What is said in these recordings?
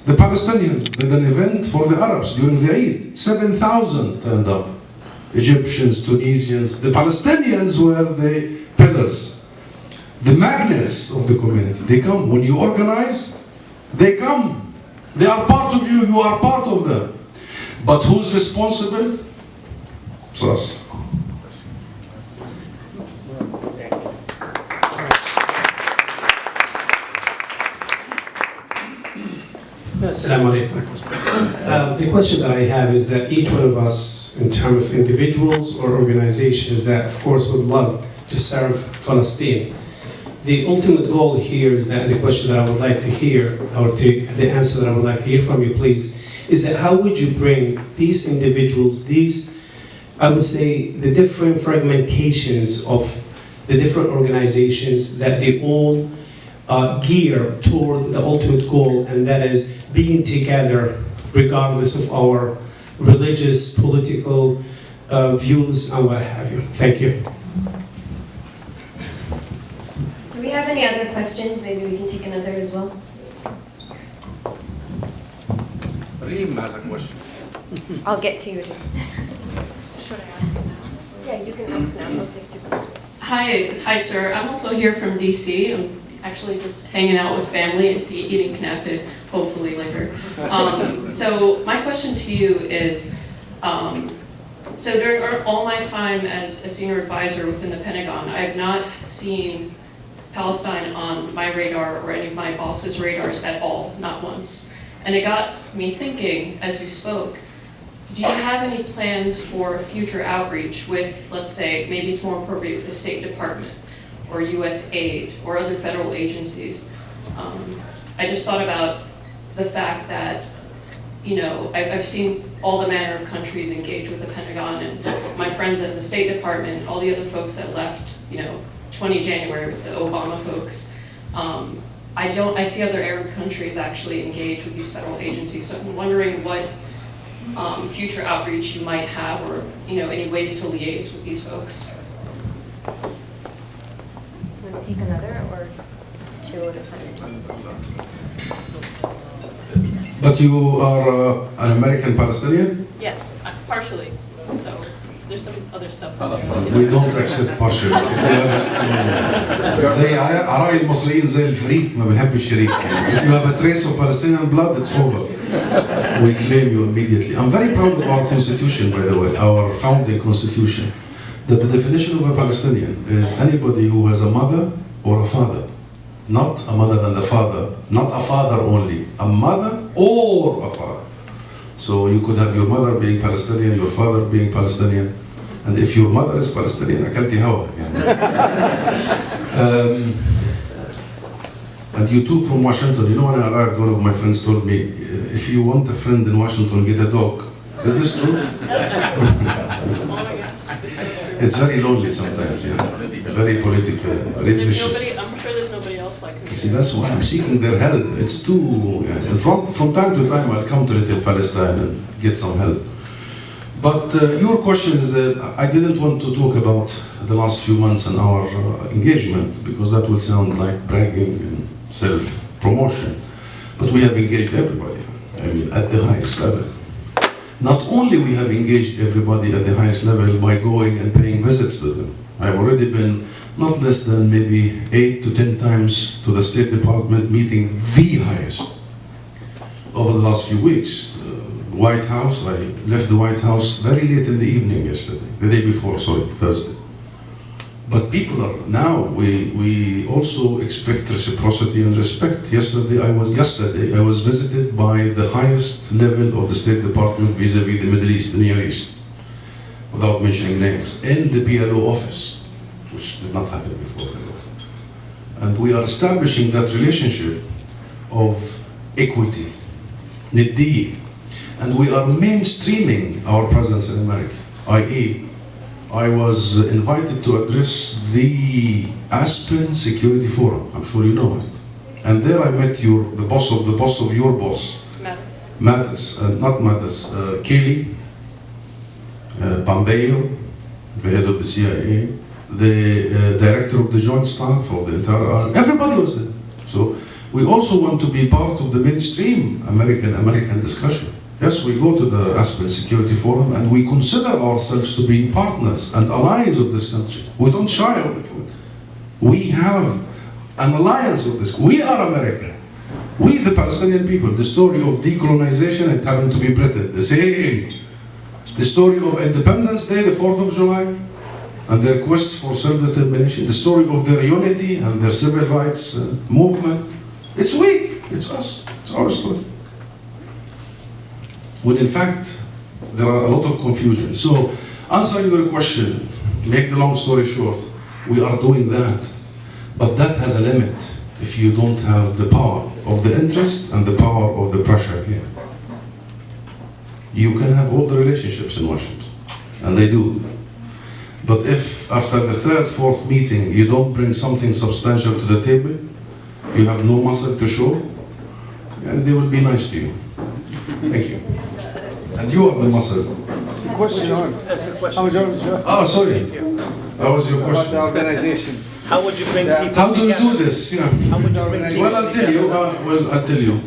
The Palestinians did an event for the Arabs during the Eid. 7,000 turned up. Egyptians, Tunisians. The Palestinians were the pillars, the magnets of the community. They come. When you organize, they come. They are part of you. You are part of them. But who's responsible? It's us. Assalamu alaikum. The question that I have is that each one of us, in terms of individuals or organizations that, of course, would love to serve Palestine, the ultimate goal here is that the question that I would like to hear, or the answer that I would like to hear from you, please, is that how would you bring these individuals, I would say, the different fragmentations of the different organizations that they all gear toward the ultimate goal, and that is being together regardless of our religious, political views and what have you. Thank you. Do we have any other questions? Maybe we can take another as well. Reem has a question. I'll get to you. Should I ask you now? Yeah, you can ask now. I'll take 2 questions. Hi, sir. I'm also here from DC. I'm actually just hanging out with family and eating knafe, hopefully later. So my question to you is, so during all my time as a senior advisor within the Pentagon, I have not seen Palestine on my radar or any of my boss's radars at all, not once. And it got me thinking, as you spoke, do you have any plans for future outreach with, let's say, maybe it's more appropriate with the State Department or USAID or other federal agencies? I just thought about the fact that, you know, I've seen all the manner of countries engage with the Pentagon, and my friends at the State Department, all the other folks that left, you know, 20 January with the Obama folks. I see other Arab countries actually engage with these federal agencies, so I'm wondering what future outreach you might have, or, you know, any ways to liaise with these folks. Want to take another or 2 at a time? But you are an American Palestinian? Yes, partially. So there's some other stuff. We don't accept partial. زي عراي المصريين زي الفريق ما بنحب الشريك. If you have a trace of Palestinian blood, it's over. We claim you immediately. I'm very proud of our constitution, by the way, our founding constitution, that the definition of a Palestinian is anybody who has a mother or a father. Not a mother and a father, not a father only, a mother or a father. So you could have your mother being Palestinian, your father being Palestinian, and if your mother is Palestinian, أكلتي هوا. And you too from Washington. You know, when I arrived, one of my friends told me, if you want a friend in Washington, get a dog. Is this true? It's very lonely sometimes, you know. Very political, very vicious. I'm sure there's nobody else like me. See, that's why I'm seeking their help. It's too, and from time to time I'll come to Little Palestine and get some help. But your question is that I didn't want to talk about the last few months and our engagement, because that will sound like bragging and self-promotion. But we have engaged everybody, I mean, at the highest level. Not only we have engaged everybody at the highest level by going and paying visits to them. I've already been not less than maybe 8 to 10 times to the State Department, meeting the highest over the last few weeks. The White House, I left the White House very late in the evening yesterday, the day before, sorry, Thursday. But people are now, we also expect reciprocity and respect. Yesterday I was visited by the highest level of the State Department vis-a-vis the Middle East, the Near East, without mentioning names, in the PLO office, which did not happen before. And we are establishing that relationship of equity, ندية, and we are mainstreaming our presence in America, i.e., I was invited to address the Aspen Security Forum. I'm sure you know it. And there I met the boss of your boss. Kelly, Pompeo, the head of the CIA, the director of the Joint Staff for the entire army. Everybody was there. So We also want to be part of the mainstream American discussion. Yes, we go to the Aspen Security Forum and we consider ourselves to be partners and allies of this country. We don't shy away from it. We have an alliance with this. We are America. We, the Palestinian people, the story of decolonization, it happened to be Britain, the same. The story of Independence Day, the 4th of July, and their quest for self-determination, the story of their unity and their civil rights movement. It's we, it's us, it's our story. When in fact, there are a lot of confusion. So, answering your question, make the long story short, we are doing that. But that has a limit if you don't have the power of the interest and the power of the pressure here. You can have all the relationships in Washington, and they do. But if after the third, fourth meeting, you don't bring something substantial to the table, you have no muscle to show, and they will be nice to you. Thank you. And you are the muscle. Question on. Oh, sorry. That was your About question. the organization. How would you bring people How do you together? do this? Yeah. How would you bring people Well, I'll tell together? you.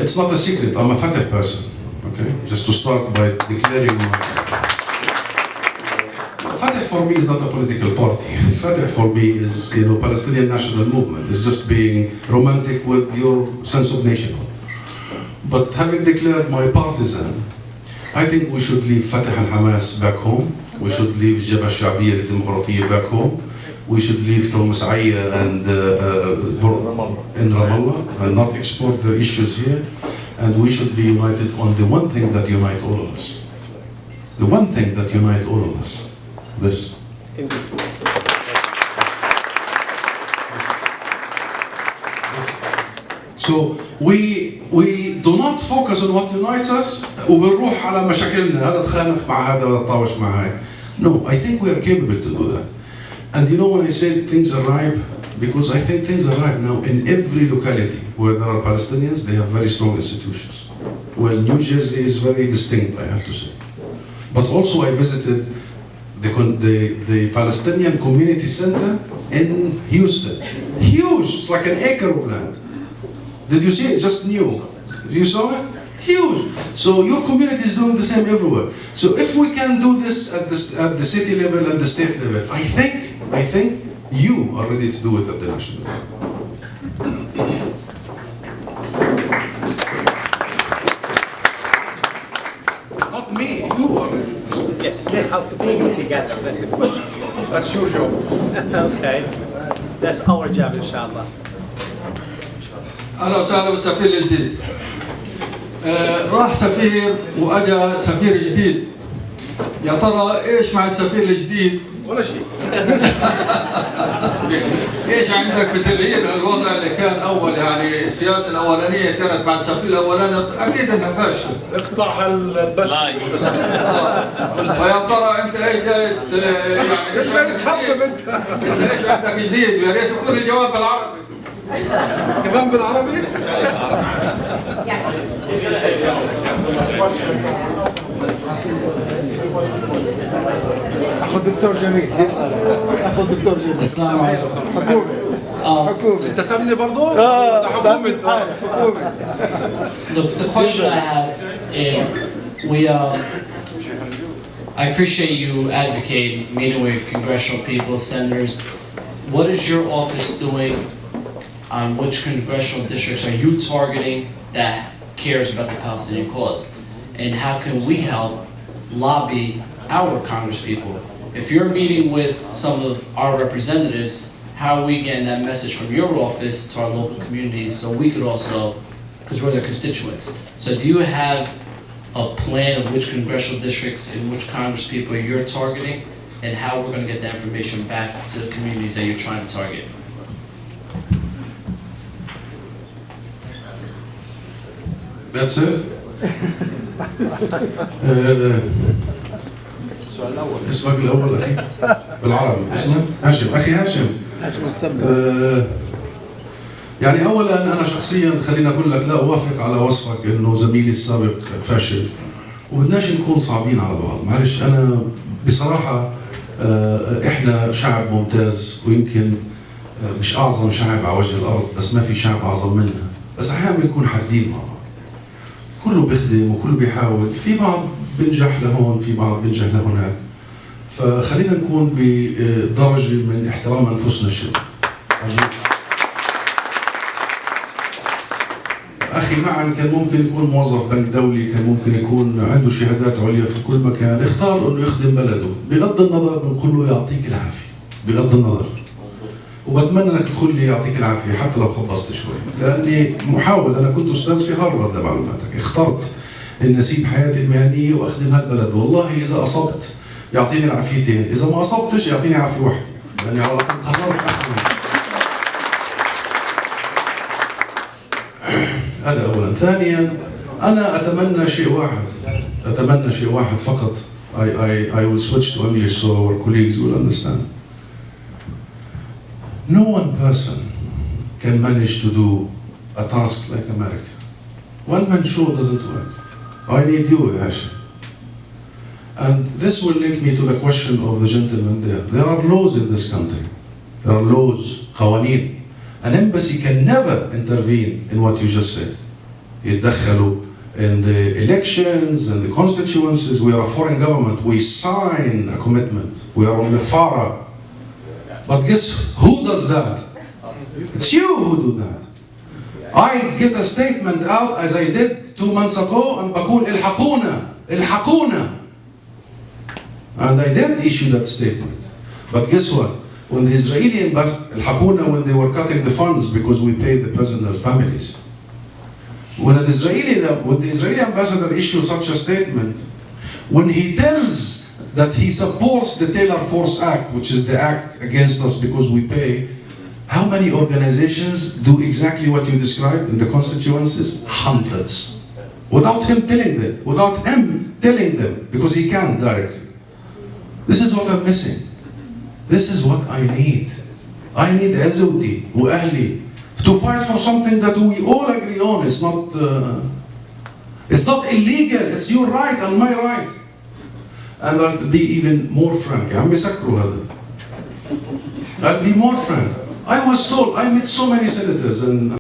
It's not a secret. I'm a Fatah person. Okay, just to start by declaring my. Fatah for me is not a political party. Fatah for me is, Palestinian national movement. It's just being romantic with your sense of nationhood. But having declared my partisan, I think we should leave Fatah and Hamas back home. We should leave Jabha Shabiya al-Demokratiya back home. We should leave Thomas Aya and in Ramallah and not export their issues here. And we should be united on the one thing that unites all of us. The one thing that unites all of us. This. So we do not focus on what unites us وبنروح على مشاكلنا هذا تخانق مع هذا ولا تطاوش مع هاي. No, I think we are capable to do that. And when I say things are ripe, because I think things are ripe now in every locality where there are Palestinians, they have very strong institutions. Well, New Jersey is very distinct, I have to say. But also I visited the Palestinian Community Center in Houston. Huge, it's like an acre of land. Did you see it? Just new. You saw it? Huge. So your community is doing the same everywhere. So if we can do this at the city level and the state level, I think you are ready to do it at the national level. Not me, you are ready. Yes, how to bring you together, that's the question. That's your job. Okay, that's our job, inshallah. اهلا وسهلا بالسفير الجديد. راح سفير واجا سفير جديد. يا ترى ايش مع السفير الجديد؟ ولا شيء. ايش عندك في تغيير الوضع اللي كان اول، يعني السياسه الاولانيه كانت مع السفير الاولاني اكيد انها فاشله. اقطع البث. فيا ترى انت ايش جاي يعني ايش بدك تحبب انت؟ ايش عندك جديد؟ يا ريت يكون الجواب بالعربي. كمان بالعربي؟ اخذ دكتور جميل. اخذ دكتور جميل. السلام عليكم. حكومة. انت سامني برضه؟ حكومة. حكومة. The question I have is, I appreciate you advocating, meeting with congressional people, senators. What is your office doing on which congressional districts are you targeting that cares about the Palestinian cause? And how can we help lobby our congresspeople? If you're meeting with some of our representatives, how are we getting that message from your office to our local communities so we could also, because we're their constituents. So do you have a plan of which congressional districts and which congresspeople you're targeting and how we're going to get that information back to the communities that you're trying to target? That's it. اسمك الأول أخي بالعربي اسمك هاشم أخي هاشم. يعني أولا أنا شخصيا خليني أقول لك لا أوافق على وصفك إنه زميلي السابق فاشل وبدناش نكون صعبين على بعض. معلش أنا بصراحة إحنا شعب ممتاز ويمكن مش أعظم شعب على وجه الأرض، بس ما في شعب أعظم منها، بس أحيانا بنكون حادين مع بعض. كله بيخدم وكله بيحاول، في بعض بنجح لهون في بعض بنجح لهناك. فخلينا نكون بدرجة من احترام أنفسنا الشيء. أرجوك. أخي معا كان ممكن يكون موظف بنك دولي، كان ممكن يكون عنده شهادات عليا في كل مكان، اختار إنه يخدم بلده، بغض النظر بنقول له يعطيك العافية، بغض النظر. وبتمنى انك تدخل لي يعطيك العافيه حتى لو خبصت شوي، لاني محاول، انا كنت استاذ في هارفارد لمعلوماتك، اخترت ان اسيب حياتي المهنيه واخدم هالبلد، والله اذا اصبت يعطيني العافيتين، اذا ما اصبتش يعطيني عافيه واحده، لاني على طول قررت اخدم. هذا اولا. ثانيا انا اتمنى شيء واحد فقط. I will switch to English so our colleagues will understand. No one person can manage to do a task like America. One man show doesn't work. I need you, Hashim. And this will link me to the question of the gentleman there. There are laws in this country. There are laws, قوانين. An embassy can never intervene in what you just said. يتدخلوا in the elections and the constituencies. We are a foreign government. We sign a commitment. We are on the FARA. But guess who does that? It's you who do that. I get a statement out as I did 2 months ago and بقول الحقونا. And I did issue that statement. But guess what? When the Israeli الحقونا, when they were cutting the funds because we paid the prisoner families. When the Israeli ambassador issues such a statement, when he tells that he supports the Taylor Force Act, which is the act against us because we pay, how many organizations do exactly what you described in the constituencies? Hundreds. Without him telling them, because he can't directly. This is what I'm missing. This is what I need. I need عزوتي وأهلي to fight for something that we all agree on. It's not illegal. It's your right and my right. And I'll be even more frank. عم يسكروا هذا. I'll be more frank. I was told, I met so many senators and